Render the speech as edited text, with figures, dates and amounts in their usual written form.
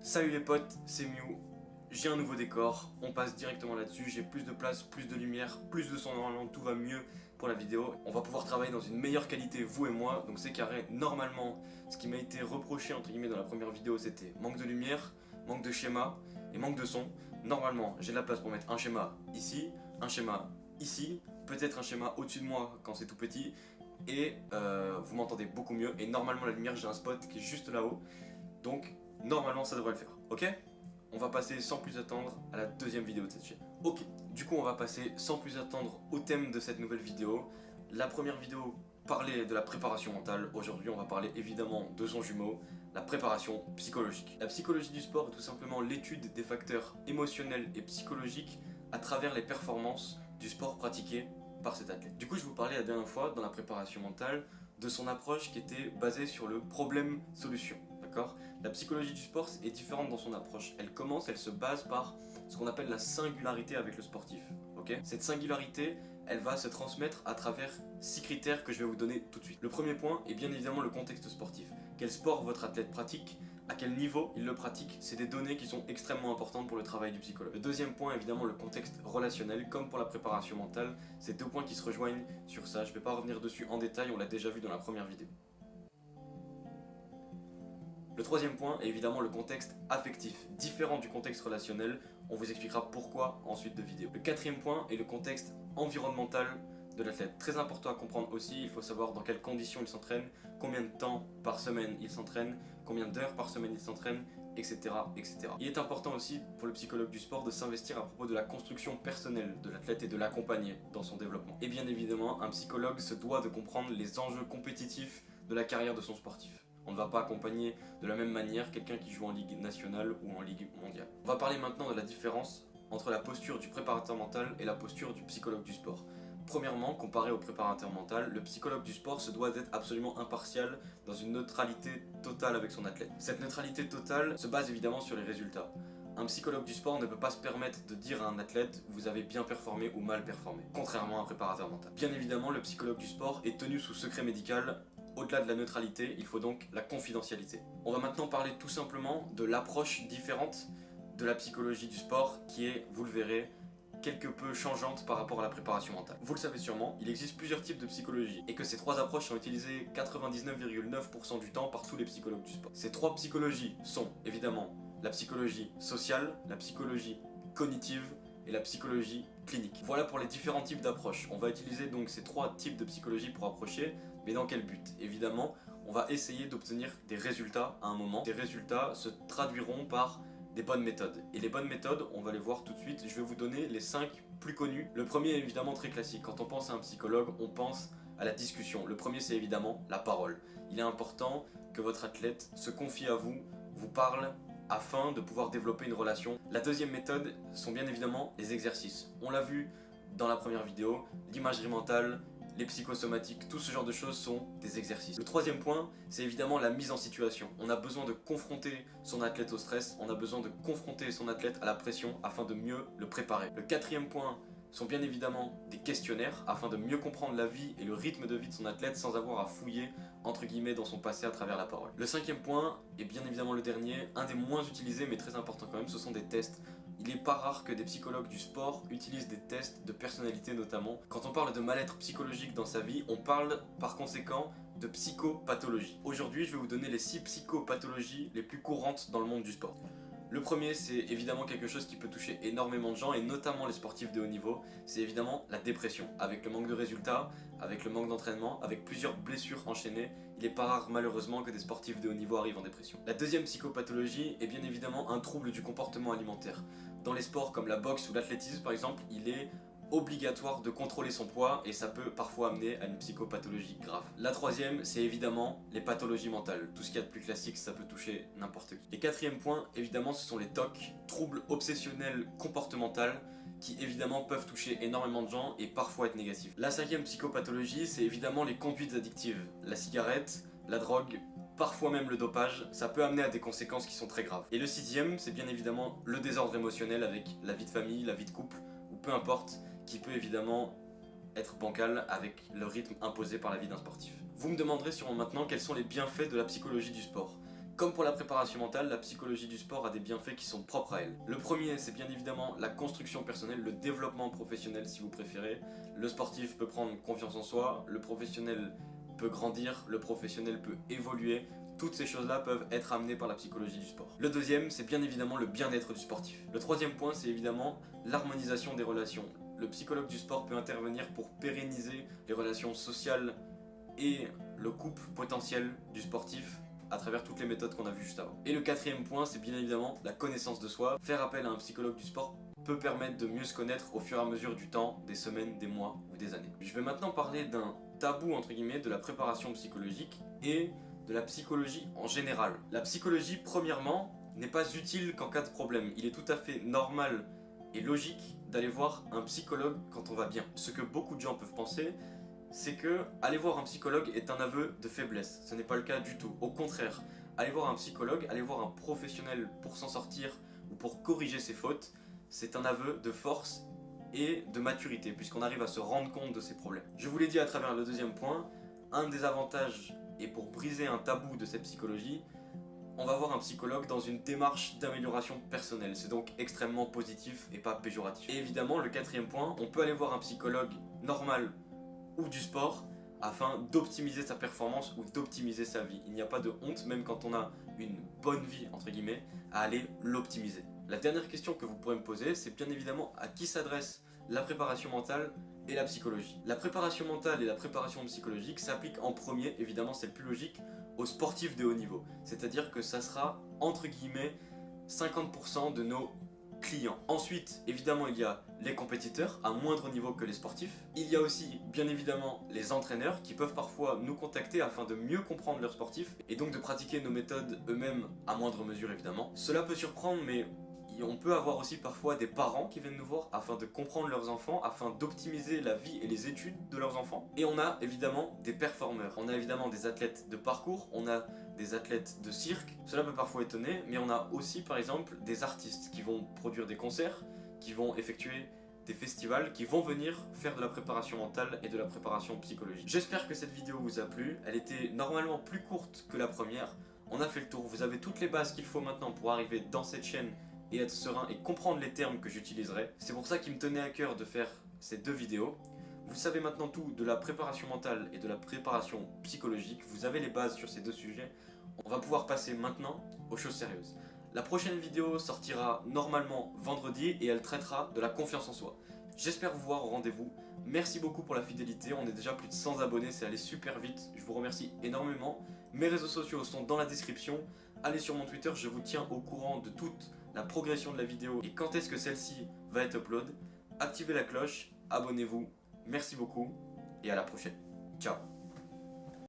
Salut les potes, c'est Mew. J'ai un nouveau décor, on passe directement là-dessus, j'ai plus de place, plus de lumière, plus de son, normalement tout va mieux pour la vidéo. On va pouvoir travailler dans une meilleure qualité, vous et moi, donc c'est carré. Normalement, ce qui m'a été reproché entre guillemets dans la première vidéo, c'était manque de lumière, manque de schéma et manque de son. Normalement, j'ai la place pour mettre un schéma ici, un schéma ici, peut-être un schéma au-dessus de moi quand c'est tout petit, et vous m'entendez beaucoup mieux. Et normalement la lumière, j'ai un spot qui est juste là-haut, donc normalement ça devrait le faire, ok? On va passer sans plus attendre à la deuxième vidéo de cette chaîne. Ok, du coup on va passer sans plus attendre au thème de cette nouvelle vidéo. La première vidéo parlait de la préparation mentale. Aujourd'hui on va parler évidemment de son jumeau, la préparation psychologique. La psychologie du sport est tout simplement l'étude des facteurs émotionnels et psychologiques à travers les performances du sport pratiqué par cet athlète. Du coup je vous parlais la dernière fois dans la préparation mentale de son approche qui était basée sur le problème-solution. La psychologie du sport est différente dans son approche. Elle se base par ce qu'on appelle la singularité avec le sportif. Cette singularité, elle va se transmettre à travers 6 critères que je vais vous donner tout de suite. Le premier point est bien évidemment le contexte sportif. Quel sport votre athlète pratique, à quel niveau il le pratique, c'est des données qui sont extrêmement importantes pour le travail du psychologue. Le deuxième point, évidemment, le contexte relationnel, comme pour la préparation mentale, c'est deux points qui se rejoignent sur ça. Je ne vais pas revenir dessus en détail, on l'a déjà vu dans la première vidéo. Le troisième point est évidemment le contexte affectif, différent du contexte relationnel, on vous expliquera pourquoi en suite de vidéo. Le quatrième point est le contexte environnemental de l'athlète. Très important à comprendre aussi, il faut savoir dans quelles conditions il s'entraîne, combien de temps par semaine il s'entraîne, combien d'heures par semaine il s'entraîne, etc., etc. Il est important aussi pour le psychologue du sport de s'investir à propos de la construction personnelle de l'athlète et de l'accompagner dans son développement. Et bien évidemment, un psychologue se doit de comprendre les enjeux compétitifs de la carrière de son sportif. On ne va pas accompagner de la même manière quelqu'un qui joue en ligue nationale ou en ligue mondiale. On va parler maintenant de la différence entre la posture du préparateur mental et la posture du psychologue du sport. Premièrement, comparé au préparateur mental, le psychologue du sport se doit d'être absolument impartial dans une neutralité totale avec son athlète. Cette neutralité totale se base évidemment sur les résultats. Un psychologue du sport ne peut pas se permettre de dire à un athlète « vous avez bien performé ou mal performé », contrairement à un préparateur mental. Bien évidemment, le psychologue du sport est tenu sous secret médical. Au-delà de la neutralité, il faut donc la confidentialité. On va maintenant parler tout simplement de l'approche différente de la psychologie du sport qui est, vous le verrez, quelque peu changeante par rapport à la préparation mentale. Vous le savez sûrement, il existe plusieurs types de psychologie et que ces trois approches sont utilisées 99,9% du temps par tous les psychologues du sport. Ces trois psychologies sont évidemment la psychologie sociale, la psychologie cognitive et la psychologie clinique. Voilà pour les différents types d'approches. On va utiliser donc ces trois types de psychologie pour approcher, mais dans quel but? Évidemment, on va essayer d'obtenir des résultats à un moment. Ces résultats se traduiront par des bonnes méthodes. Et les bonnes méthodes, on va les voir tout de suite. Je vais vous donner les 5 plus connus. Le premier est évidemment très classique. Quand on pense à un psychologue, on pense à la discussion. Le premier, c'est évidemment la parole. Il est important que votre athlète se confie à vous, vous parle, afin de pouvoir développer une relation. La deuxième méthode sont bien évidemment les exercices. On l'a vu dans la première vidéo, l'imagerie mentale, les psychosomatiques, tout ce genre de choses sont des exercices. Le troisième point, c'est évidemment la mise en situation. On a besoin de confronter son athlète au stress, on a besoin de confronter son athlète à la pression afin de mieux le préparer. Le quatrième point sont bien évidemment des questionnaires afin de mieux comprendre la vie et le rythme de vie de son athlète sans avoir à fouiller entre guillemets dans son passé à travers la parole. Le cinquième point, et bien évidemment le dernier, un des moins utilisés mais très important quand même, ce sont des tests. Il n'est pas rare que des psychologues du sport utilisent des tests de personnalité notamment. Quand on parle de mal-être psychologique dans sa vie, on parle par conséquent de psychopathologie. Aujourd'hui, je vais vous donner les 6 psychopathologies les plus courantes dans le monde du sport. Le premier, c'est évidemment quelque chose qui peut toucher énormément de gens et notamment les sportifs de haut niveau, c'est évidemment la dépression. Avec le manque de résultats, avec le manque d'entraînement, avec plusieurs blessures enchaînées, il n'est pas rare malheureusement que des sportifs de haut niveau arrivent en dépression. La deuxième psychopathologie est bien évidemment un trouble du comportement alimentaire. Dans les sports comme la boxe ou l'athlétisme par exemple, il est obligatoire de contrôler son poids et ça peut parfois amener à une psychopathologie grave. La troisième, c'est évidemment les pathologies mentales. Tout ce qu'il y a de plus classique, ça peut toucher n'importe qui. Les quatrième points, évidemment, ce sont les TOC, troubles obsessionnels comportementaux, qui évidemment peuvent toucher énormément de gens et parfois être négatifs. La cinquième psychopathologie, c'est évidemment les conduites addictives. La cigarette, la drogue, parfois même le dopage, ça peut amener à des conséquences qui sont très graves. Et le sixième, c'est bien évidemment le désordre émotionnel avec la vie de famille, la vie de couple, ou peu importe, qui peut évidemment être bancal avec le rythme imposé par la vie d'un sportif. Vous me demanderez sûrement maintenant quels sont les bienfaits de la psychologie du sport. Comme pour la préparation mentale, la psychologie du sport a des bienfaits qui sont propres à elle. Le premier, c'est bien évidemment la construction personnelle, le développement professionnel si vous préférez. Le sportif peut prendre confiance en soi, le professionnel peut grandir, le professionnel peut évoluer. Toutes ces choses-là peuvent être amenées par la psychologie du sport. Le deuxième, c'est bien évidemment le bien-être du sportif. Le troisième point, c'est évidemment l'harmonisation des relations. Le psychologue du sport peut intervenir pour pérenniser les relations sociales et le couple potentiel du sportif à travers toutes les méthodes qu'on a vues juste avant. Et le quatrième point, c'est bien évidemment la connaissance de soi. Faire appel à un psychologue du sport peut permettre de mieux se connaître au fur et à mesure du temps, des semaines, des mois ou des années. Je vais maintenant parler d'un tabou entre guillemets de la préparation psychologique et de la psychologie en général. La psychologie, premièrement, n'est pas utile qu'en cas de problème. Il est tout à fait normal et logique d'aller voir un psychologue quand on va bien. Ce que beaucoup de gens peuvent penser, c'est que aller voir un psychologue est un aveu de faiblesse. Ce n'est pas le cas du tout. Au contraire, aller voir un psychologue, aller voir un professionnel pour s'en sortir ou pour corriger ses fautes, c'est un aveu de force et de maturité, puisqu'on arrive à se rendre compte de ses problèmes. Je vous l'ai dit à travers le deuxième point, un des avantages, et pour briser un tabou de cette psychologie, on va voir un psychologue dans une démarche d'amélioration personnelle. C'est donc extrêmement positif et pas péjoratif. Et évidemment, le quatrième point, on peut aller voir un psychologue normal ou du sport afin d'optimiser sa performance ou d'optimiser sa vie. Il n'y a pas de honte, même quand on a une bonne vie, entre guillemets, à aller l'optimiser. La dernière question que vous pourrez me poser, c'est bien évidemment à qui s'adresse la préparation mentale et la psychologie. La préparation mentale et la préparation psychologique s'appliquent en premier, évidemment c'est le plus logique, aux sportifs de haut niveau. C'est-à-dire que ça sera, entre guillemets, 50% de nos clients. Ensuite, évidemment, il y a les compétiteurs à moindre niveau que les sportifs. Il y a aussi, bien évidemment, les entraîneurs qui peuvent parfois nous contacter afin de mieux comprendre leurs sportifs et donc de pratiquer nos méthodes eux-mêmes à moindre mesure, évidemment. Cela peut surprendre, mais on peut avoir aussi parfois des parents qui viennent nous voir afin de comprendre leurs enfants, afin d'optimiser la vie et les études de leurs enfants. Et on a évidemment des performeurs, on a évidemment des athlètes de parcours, on a des athlètes de cirque. Cela peut parfois étonner, mais on a aussi par exemple des artistes qui vont produire des concerts, qui vont effectuer des festivals, qui vont venir faire de la préparation mentale et de la préparation psychologique. J'espère que cette vidéo vous a plu, elle était normalement plus courte que la première. On a fait le tour, vous avez toutes les bases qu'il faut maintenant pour arriver dans cette chaîne et être serein et comprendre les termes que j'utiliserai. C'est pour ça qu'il me tenait à cœur de faire ces deux vidéos. Vous savez maintenant tout de la préparation mentale et de la préparation psychologique. Vous avez les bases sur ces deux sujets. On va pouvoir passer maintenant aux choses sérieuses. La prochaine vidéo sortira normalement vendredi et elle traitera de la confiance en soi. J'espère vous voir au rendez-vous. Merci beaucoup pour la fidélité. On est déjà plus de 100 abonnés, c'est allé super vite. Je vous remercie énormément. Mes réseaux sociaux sont dans la description. Allez sur mon Twitter, je vous tiens au courant de toute la progression de la vidéo et quand est-ce que celle-ci va être upload. Activez la cloche, abonnez-vous, merci beaucoup et à la prochaine. Ciao.